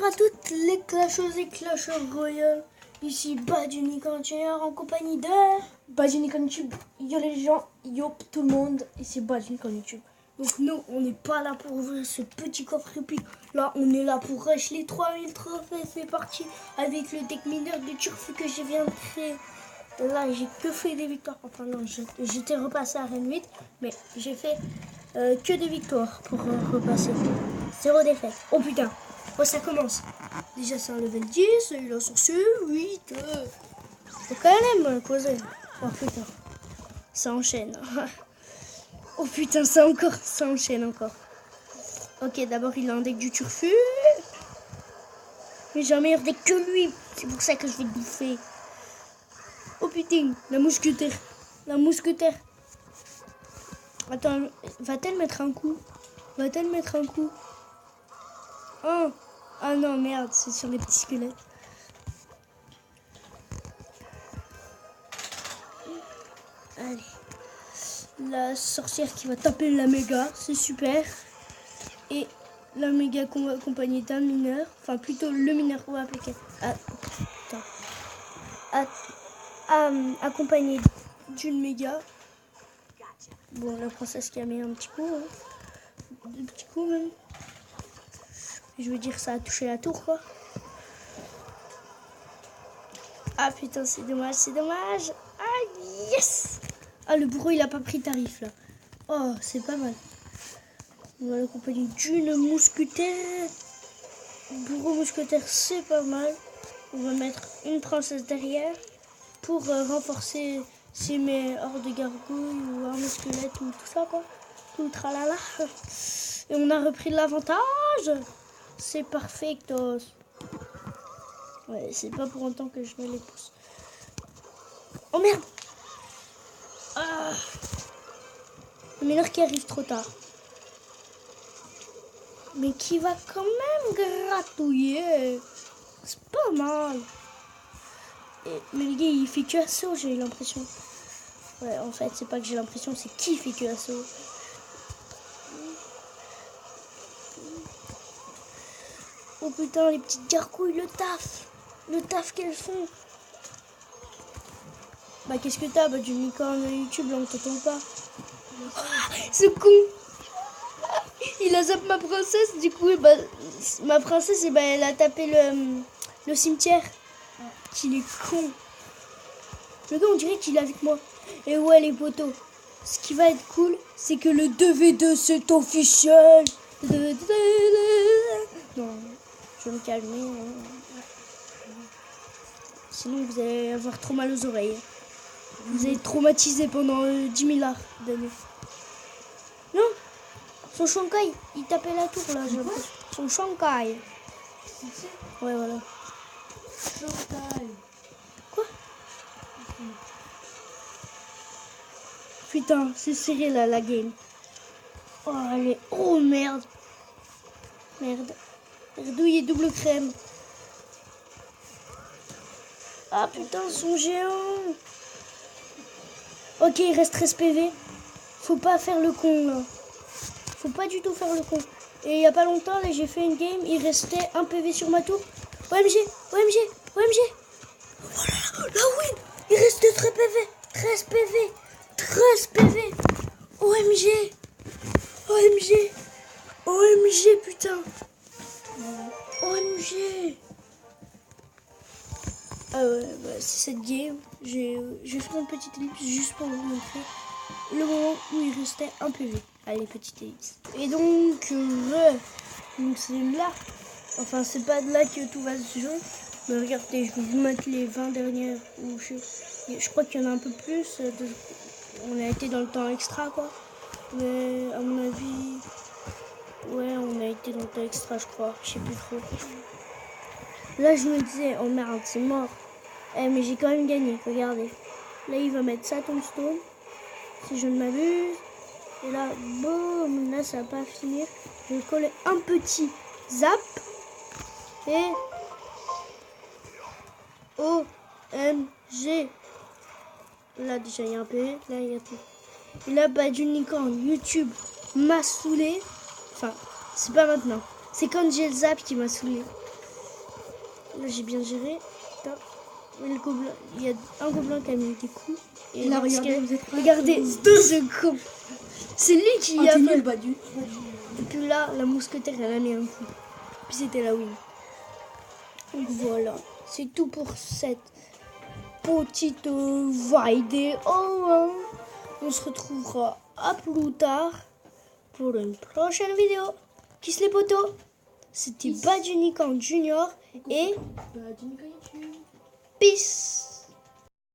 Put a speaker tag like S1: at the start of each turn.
S1: à toutes les clasheuses et clasheurs royaux. Ici Badunicorn en compagnie de Badunicorn YouTube. Yo les gens, yo tout le monde, ici Badunicorn YouTube. Donc nous, on n'est pas là pour ouvrir ce petit coffre épique. Là, on est là pour rush les 3000 trophées. C'est parti avec le deck mineur de Turfu que je viens de créer. Là, j'ai que fait des victoires. Enfin non, j'étais repassé à Rennes 8, mais j'ai fait que des victoires pour repasser. 0 défaite. Oh putain. Oh, ça commence. Déjà, c'est un level 10. Il a sur ce 8. Faut quand même poser. Oh putain. Ça enchaîne. Oh putain, ça enchaîne encore. Ok, d'abord, il a un deck du Turfu. Mais j'ai un meilleur deck que lui. C'est pour ça que je vais le bouffer. Oh putain, la mousquetaire. La mousquetaire. Attends, va-t-elle mettre un coup? Va-t-elle mettre un coup? Oh. Ah non, merde, c'est sur les petits squelettes. Allez. La sorcière qui va taper la méga, c'est super. Et la méga accompagnée d'un mineur. Enfin, plutôt le mineur, on va appeler. Accompagné d'une méga. Bon, la princesse qui a mis un petit coup. Hein. 2 petits coups même. Je veux dire, ça a touché la tour, quoi. Ah putain, c'est dommage, c'est dommage. Ah yes. Ah, le bourreau, il a pas pris tarif, là. Oh, c'est pas mal. On va l'accompagner d'une mousquetaire. Bourreau mousquetaire, c'est pas mal. On va mettre une princesse derrière pour renforcer si mes hors de gargouille ou armes squelette ou tout ça, quoi. Tout le tralala. Et on a repris de l'avantage. C'est parfaitos. Ouais, c'est pas pour autant que je mets les pouces. Oh merde! Ah. Le mineur qui arrive trop tard. Mais qui va quand même gratouiller. C'est pas mal. Mais le gars, il fait que assaut, j'ai l'impression. Ouais, en fait, c'est pas que j'ai l'impression, c'est qui fait que assaut. Oh putain, les petites gargouilles, le taf qu'elles font. Bah qu'est-ce que t'as? Bah du licorne YouTube, là on t'entend pas. Ah, ce con. Il a zappé ma princesse, du coup, bah, ma princesse, et bah, elle a tapé le cimetière. Qu'il est con. Le gars, on dirait qu'il est avec moi. Et ouais, les potos. Ce qui va être cool, c'est que le 2v2, c'est officiel. Non, je vais me calmer. Sinon, vous allez avoir trop mal aux oreilles. Vous allez être traumatisé pendant 10 000 d'années. Non, son Shankai, il tapait la tour là, j'ai l'impression. Son Shankai. Ouais, voilà. Shankai. Quoi? Putain, c'est serré là, la game. Oh, allez. Oh, merde. Merde. Verdouille et double crème. Ah, putain, son géant. Ok, il reste 13 PV. Faut pas faire le con, là. Faut pas du tout faire le con. Et il y a pas longtemps, là, j'ai fait une game. Il restait 1 PV sur ma tour. OMG, OMG, OMG. Oh là là, la win. Il restait 13 PV. 13 PV. 13 PV. OMG. OMG. OMG, putain. OMG. Ah ouais, bah, c'est cette game. J'ai fait une petite ellipse juste pour vous montrer le moment où il restait un PV. Allez, petite ellipse. Et donc c'est là. Enfin, c'est pas de là que tout va se jouer. Mais regardez, je vais vous mettre les 20 dernières. Où je crois qu'il y en a un peu plus. On a été dans le temps extra, quoi. Mais à mon avis, ouais, on a été dans le temps extra, je crois. Je sais plus trop. Là, je me disais, oh merde, c'est mort. Mais j'ai quand même gagné, regardez. Là, il va mettre sa tombstone, si je ne m'abuse. Et là, boum, là, ça va pas finir. Je vais coller un petit zap. Et OMG. Là, déjà, il y a un PV. Là, il y a tout. Et là, Badunicorn YouTube m'a saoulé. Enfin, c'est pas maintenant. C'est quand j'ai le zap qui m'a saoulé. Là, j'ai bien géré. Putain. Mais le gobelin, il y a un gobelin qui a mis des coups. Et
S2: là,
S1: regardez ce coup. C'est lui qui a fait.
S2: Badu.
S1: Et puis là, la mousquetaire, elle a mis un coup. Puis c'était la win. Donc voilà, c'est tout pour cette petite vidéo. On se retrouvera à plus tard pour une prochaine vidéo. Kiss les potos. C'était Bad Unicorn Junior et
S2: Bad Unicorn YouTube.
S1: peace.